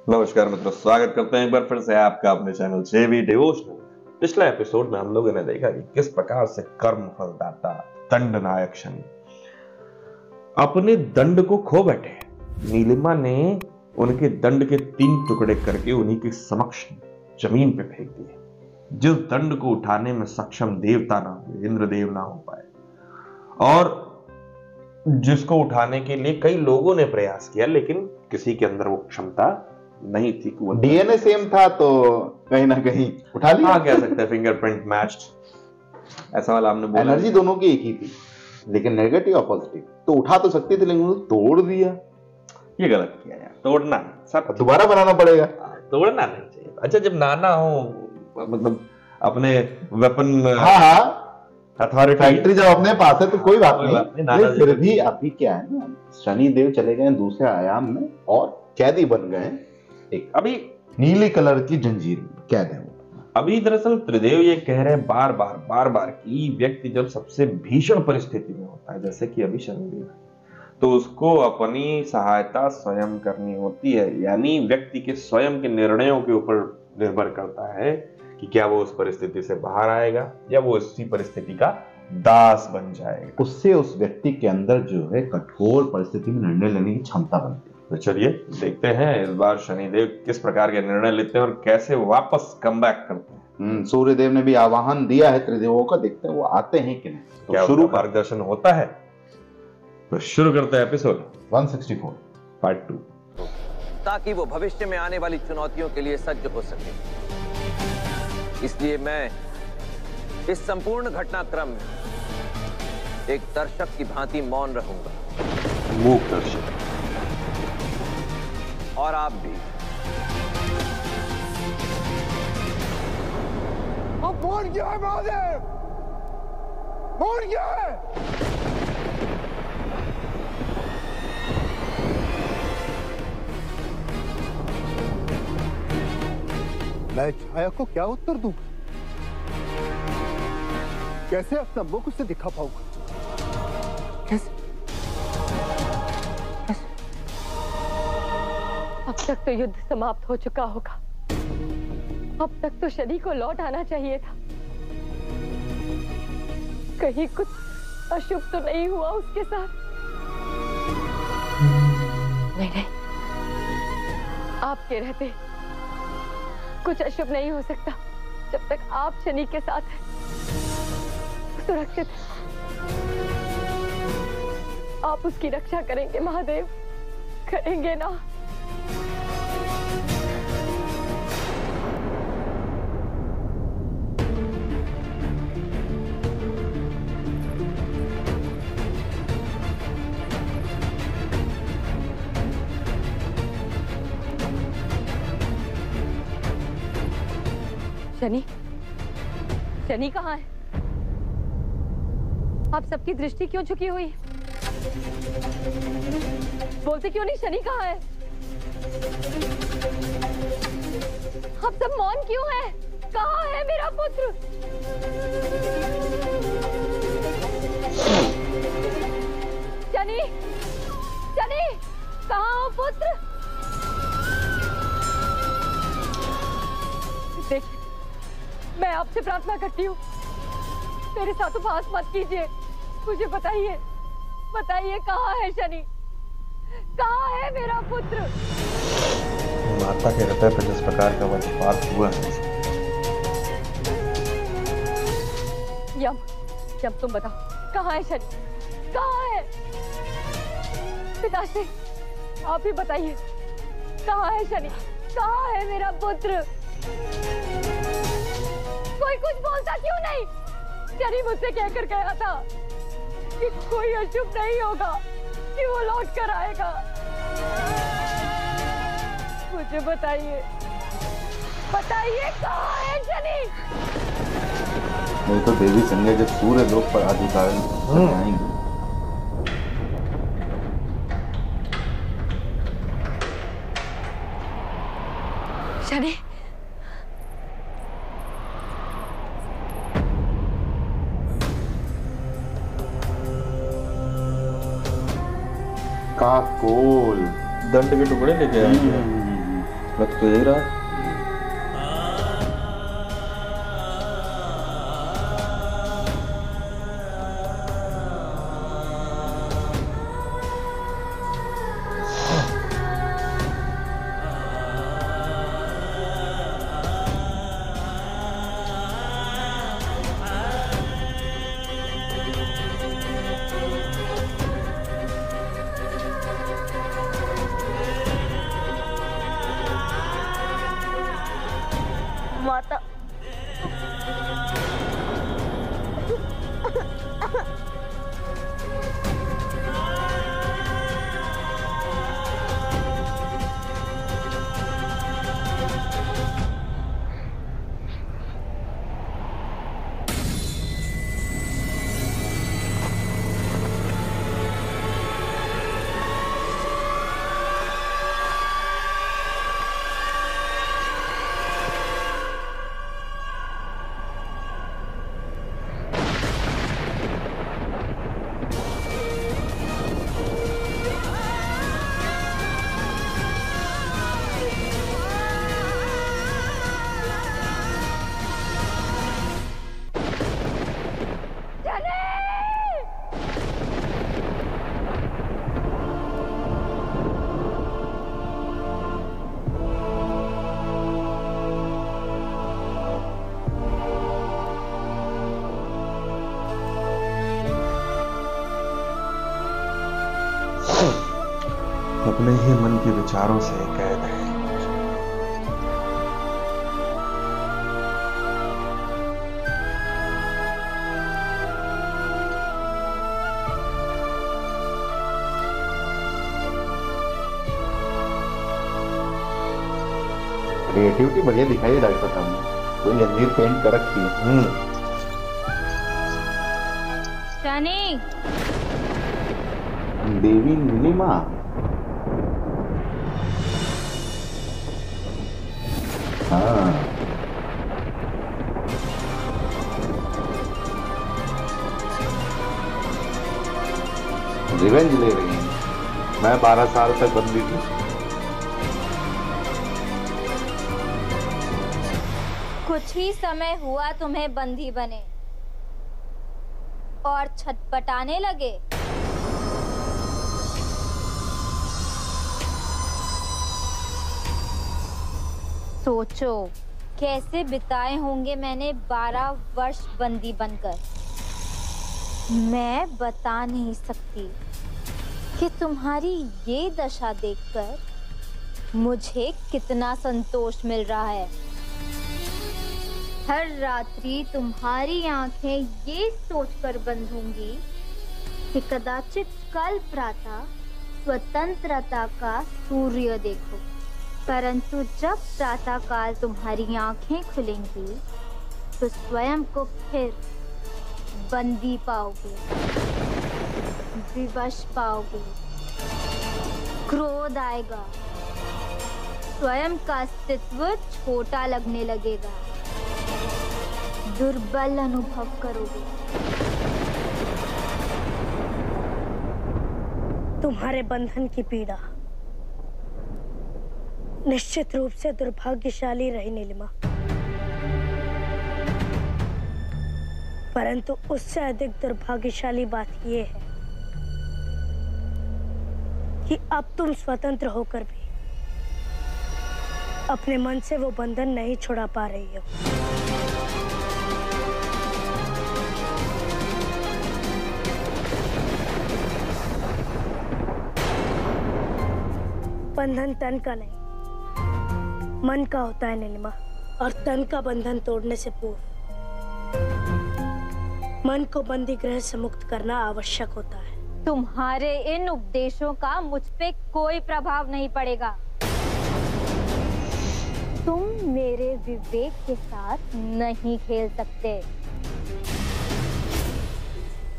नमस्कार मित्रों, स्वागत करते हैं एक बार फिर से आपका अपने चैनल जेवी डिवोशनल। पिछले एपिसोड में हम लोगों ने देखा कि किस प्रकार से कर्म फलदाता दंडनायक शनि अपने दंड को खो बैठे। नीलिमा ने उनके दंड के 3 टुकड़े करके उन्हीं के समक्ष जमीन पे फेंक दिए। जिस दंड को उठाने में सक्षम देवता ना हुए, इंद्रदेव ना हो पाए, और जिसको उठाने के लिए कई लोगों ने प्रयास किया, लेकिन किसी के अंदर वो क्षमता नहीं थी कि वो डीएनए सेम था तो कहीं ना कहीं उठा लिया। कह सकते हैं फिंगरप्रिंट मैच्ड, ऐसा वाला हमने बोला। एनर्जी दोनों की एक ही थी, लेकिन नेगेटिव और पॉजिटिव, तो उठा तो सकती थी लेकिन उन्होंने तोड़ दिया। ये गलत किया यार, तोड़ना नहीं, सब दोबारा बनाना पड़ेगा। तोड़ना नहीं चाहिए। अच्छा, जब नाना हो, मतलब अपने वेपन, हाँ अथॉरिटी, फैक्ट्री जब अपने पास है तो कोई बात नहीं, नाना फिर भी अभी क्या है ना, शनि देव चले गए दूसरे आयाम में और कैदी बन गए एक अभी नीले कलर की जंजीर में कैद है। अभी दरअसल त्रिदेव ये कह रहे हैं बार बार कि व्यक्ति जब सबसे भीषण परिस्थिति में होता है, जैसे कि अभी शनिदेव है, तो उसको अपनी सहायता स्वयं करनी होती है। यानी व्यक्ति के स्वयं के निर्णयों के ऊपर निर्भर करता है कि क्या वो उस परिस्थिति से बाहर आएगा या वो उसी परिस्थिति का दास बन जाएगा। उससे उस व्यक्ति के अंदर जो है कठोर परिस्थिति में निर्णय लेने की क्षमता बनती है। तो चलिए देखते हैं इस बार शनिदेव किस प्रकार के निर्णय लेते हैं और कैसे वापस कम बैक करते हैं। सूर्य देव ने भी आह्वान दिया है त्रिदेवों का, देखते हैं वो आते हैं कि नहीं। तो क्या शुरू मार्गदर्शन होता है? तो शुरू करते हैं एपिसोड 164 पार्ट 2, ताकि वो भविष्य में आने वाली चुनौतियों के लिए सज्ज हो सके। इसलिए मैं इस संपूर्ण घटनाक्रम में एक दर्शक की भांति मौन रहूंगा। मूक दर्शक। और आप भी। अब मौन क्या है महादेव? मौन क्या है? मैं छाया को क्या उत्तर दूं? कैसे अपना मुख उसे दिखा पाऊंगा? कैसे? अब तक तो युद्ध समाप्त हो चुका होगा। अब तक तो शनि को लौट आना चाहिए था। कहीं कुछ अशुभ तो नहीं हुआ उसके साथ? नहीं, आपके रहते कुछ अशुभ नहीं हो सकता। जब तक आप शनि के साथ हैं, सुरक्षित हैं। आप उसकी रक्षा करेंगे महादेव, करेंगे ना? शनि, शनि कहाँ है? आप सबकी दृष्टि क्यों झुकी हुई है? बोलते क्यों नहीं? शनि कहाँ है? आप सब मौन क्यों हैं? कहाँ है मेरा पुत्र? शनि, शनि, कहाँ हो पुत्र? देखिए, मैं आपसे प्रार्थना करती हूँ, मेरे साथ उपहास मत कीजिए। मुझे बताइए, बताइए कहाँ है शनि? कहाँ है मेरा पुत्र? माता के हृदय पर जिस प्रकार का वज्रपात हुआ है। यम, यम तुम बताओ, कहाँ है शनि? कहाँ है? पिताश्री, आप ही बताइए, कहाँ है शनि? कहाँ है मेरा पुत्र? कोई कुछ बोलता क्यों नहीं? शनि मुझसे कहकर गया था कि कोई अशुभ नहीं होगा, कि वो लौट कर आएगा। मुझे बताइए, बताइए कहाँ है शनि? नहीं तो देवी संज्ञा जब सूर्य लोक पर अधिकारी आएंगे। शनि, काकोल दंड के टुकड़े लेके आएंगे। लग तो यही रहा। माता, अपने ही मन के विचारों से कैद है। क्रिएटिविटी बढ़िया दिखाई है डॉक्टर साहब ने, कोई जंजीर पेंट कर रखी है। शनि, देवी नीलिमा, हाँ रिवेंज ले रही है। मैं 12 साल तक बंदी थी। कुछ ही समय हुआ तुम्हें बंदी बने और छटपटाने लगे। सोचो कैसे बिताए होंगे मैंने 12 वर्ष बंदी बनकर। मैं बता नहीं सकती कि तुम्हारी ये दशा देखकर मुझे कितना संतोष मिल रहा है। हर रात्रि तुम्हारी आंखें ये सोचकर बंद होंगी कि कदाचित कल प्रातः स्वतंत्रता का सूर्य देखो, परंतु जब प्रातः काल तुम्हारी आंखें खुलेंगी तो स्वयं को फिर बंदी पाओगे, विवश पाओगे। क्रोध आएगा, स्वयं का अस्तित्व छोटा लगने लगेगा, दुर्बल अनुभव करोगे। तुम्हारे बंधन की पीड़ा निश्चित रूप से दुर्भाग्यशाली रही नीलिमा, परंतु उससे अधिक दुर्भाग्यशाली बात यह है कि अब तुम स्वतंत्र होकर भी अपने मन से वो बंधन नहीं छुड़ा पा रही हो। बंधन तन का नहीं, मन का होता है नीलिमा, और तन का बंधन तोड़ने से पूर्व मन को बंदी गृह से मुक्त करना आवश्यक होता है। तुम्हारे इन उपदेशों का मुझ पे कोई प्रभाव नहीं पड़ेगा। तुम मेरे विवेक के साथ नहीं खेल सकते।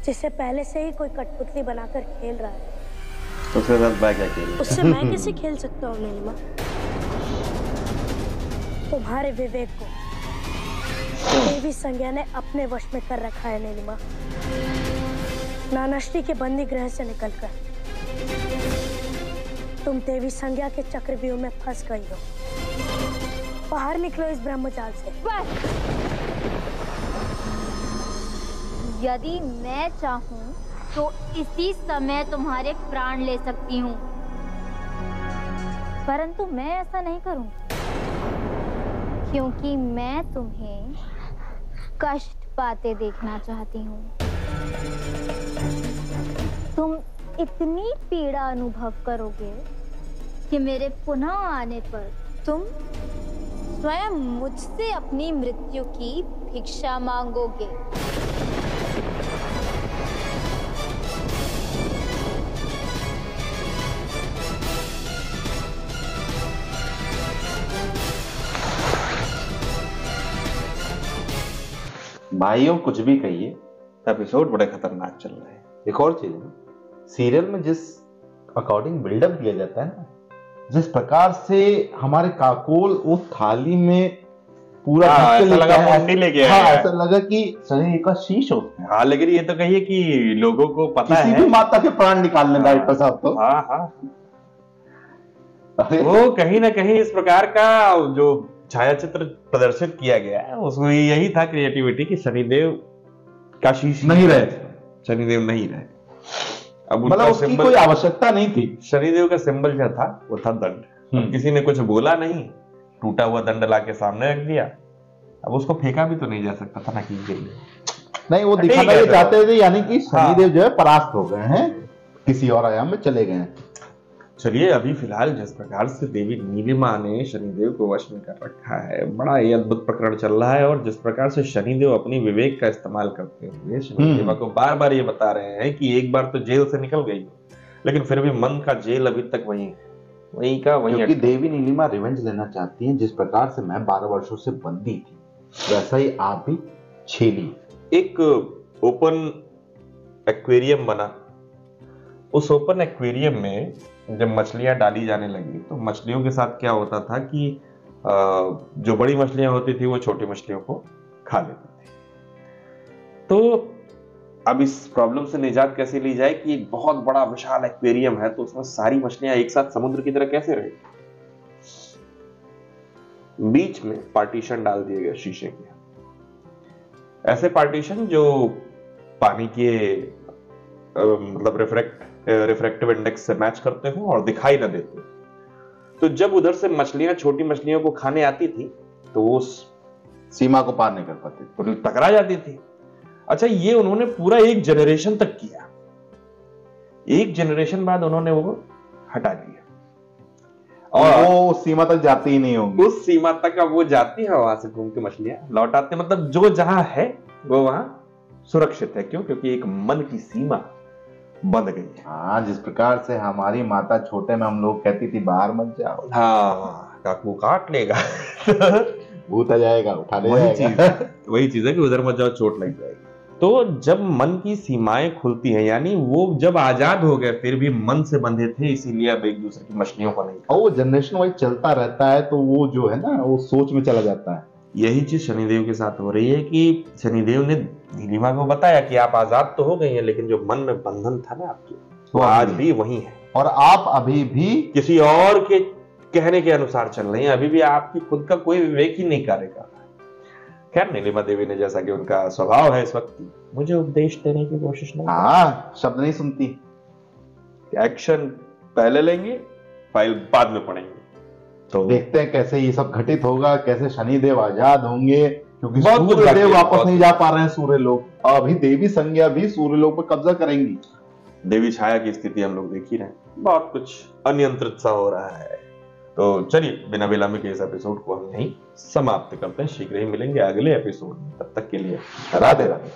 जिसे पहले से ही कोई कठपुतली बनाकर खेल रहा है, उससे मैं क्या खेलूं? उससे मैं कैसे खेल सकता हूँ नीलिमा? तुम्हारे विवेक को देवी संज्ञा ने अपने वश में कर रखा है नीलिमा। नानाश्री के बंदी गृह से निकलकर तुम देवी संज्ञा के चक्रव्यूह में फंस गई हो। बाहर निकलो इस ब्रह्मचाल से। बस, यदि मैं चाहूं तो इसी समय तुम्हारे प्राण ले सकती हूँ, परंतु मैं ऐसा नहीं करूं, क्योंकि मैं तुम्हें कष्ट पाते देखना चाहती हूँ। तुम इतनी पीड़ा अनुभव करोगे कि मेरे पुनः आने पर तुम स्वयं मुझसे अपनी मृत्यु की भिक्षा मांगोगे। भाइयों कुछ भी कहिए, एपिसोड बड़े खतरनाक चल रहे हैं। एक और चीज है, सीरियल में जिस अकॉर्डिंग बिल्डअप दिया जाता है ना, जिस प्रकार से हमारे काकोल वो थाली में पूरा ऐसा लगा मुंडी लेके आया है। ऐसा लगा कि शनि का शीश होता है। हाँ, लेकिन ये तो कहिए कि लोगों को पता किसी है भी माता के प्राण निकालने डॉक्टर साहब तो। हाँ हाँ, वो कहीं ना कहीं इस प्रकार का जो छायाचित्र प्रदर्शित किया गया है उसमें यही था क्रिएटिविटी कि शनिदेव का शीश नहीं रहे, शनिदेव नहीं रहे। अब मतलब उसकी कोई आवश्यकता नहीं थी। शनिदेव का सिंबल जो था वो था दंड। अब किसी ने कुछ बोला नहीं, टूटा हुआ दंड लाके सामने रख दिया। अब उसको फेंका भी तो नहीं जा सकता था ना कि नहीं, वो दिखाना ये चाहते थे यानी कि शनिदेव जो है परास्त हो गए हैं, किसी और आयाम में चले गए हैं। चलिए, अभी फिलहाल जिस प्रकार से देवी नीलिमा ने शनिदेव को वश में कर रखा है, बड़ा ही अद्भुत प्रकरण चल रहा है। और जिस प्रकार से शनिदेव अपनी विवेक का इस्तेमाल करते हुए नीलिमा को बार बार ये बता रहे हैं कि एक बार तो जेल से निकल गई, लेकिन फिर भी मन का जेल अभी तक वही है, वही का वही। क्योंकि देवी नीलिमा रिवेंज लेना चाहती हैं। जिस प्रकार से मैं 12 वर्षों से बंदी थी, वैसा ही आप भी छेली। एक ओपन एक्वेरियम बना, उस ओपन एक्वेरियम में जब मछलियां डाली जाने लगी तो मछलियों के साथ क्या होता था कि जो बड़ी मछलियां होती थी वो छोटी मछलियों को खा लेती थी। तो अब इस प्रॉब्लम से निजात कैसे ली जाए कि एक बहुत बड़ा विशाल एक्वेरियम है, तो उसमें सारी मछलियां एक साथ समुद्र की तरह कैसे रहेगी। बीच में पार्टीशन डाल दिए गए शीशे के, ऐसे पार्टीशन जो पानी के मतलब रिफ्रैक्टिव इंडेक्स से मैच करते हो और दिखाई ना देते। तो जब उधर से मछलियां छोटी मछलियों को खाने आती थी तो वो सीमा को पार नहीं कर पाती, तो टकरा जाती थी। अच्छा, ये उन्होंने पूरा एक जनरेशन तक किया। एक जनरेशन बाद उन्होंने वो हटा दिया और वो सीमा तक जाती ही नहीं होगी। उस सीमा तक अब वो जाती है, वहां से घूम के मछलियां लौट आती, मतलब जो जहां है वो वहां सुरक्षित है। क्यों? क्योंकि एक मन की सीमा बंद गई है। हाँ, जिस प्रकार से हमारी माता छोटे में हम लोग कहती थी बाहर मत जाओ, हाँ काकू काट लेगा भूत आ जाएगा, उठा ले वही जाएगा। वही चीज है कि उधर मत जाओ, चोट लग जाएगी। तो जब मन की सीमाएं खुलती हैं, यानी वो जब आजाद हो गए फिर भी मन से बंधे थे, इसीलिए अब एक दूसरे की मछलियों को नहीं। और वो जनरेशन वाइज चलता रहता है, तो वो जो है ना वो सोच में चला जाता है। यही चीज शनिदेव के साथ हो रही है कि शनिदेव ने नीलिमा को बताया कि आप आजाद तो हो गई हैं, लेकिन जो मन में बंधन था ना आपके, वो आज भी वही है और आप अभी भी किसी और के कहने के अनुसार चल रही हैं। अभी भी आपकी खुद का कोई विवेक ही नहीं कार्य कर रहा है। खैर, नीलिमा देवी ने, जैसा कि उनका स्वभाव है इस वक्त, मुझे उपदेश देने की कोशिश नहीं। हाँ, शब्द नहीं सुनती। एक्शन पहले लेंगे, फाइल बाद में पढ़ेंगे। तो देखते हैं कैसे ये सब घटित होगा, कैसे शनिदेव आजाद होंगे, क्योंकि बहुत कुछ सूर्यदेव बाकी है, वापस नहीं जा पा रहे हैं सूर्य लोक। अभी देवी संज्ञा भी सूर्य लोक पर कब्जा करेंगी। देवी छाया की स्थिति हम लोग देख ही रहे हैं, बहुत कुछ अनियंत्रित सा हो रहा है। तो चलिए, बिना विलंब के इस एपिसोड को हम यहीं समाप्त करते हैं। शीघ्र ही मिलेंगे अगले एपिसोड में, तब तक के लिए राधे राधे।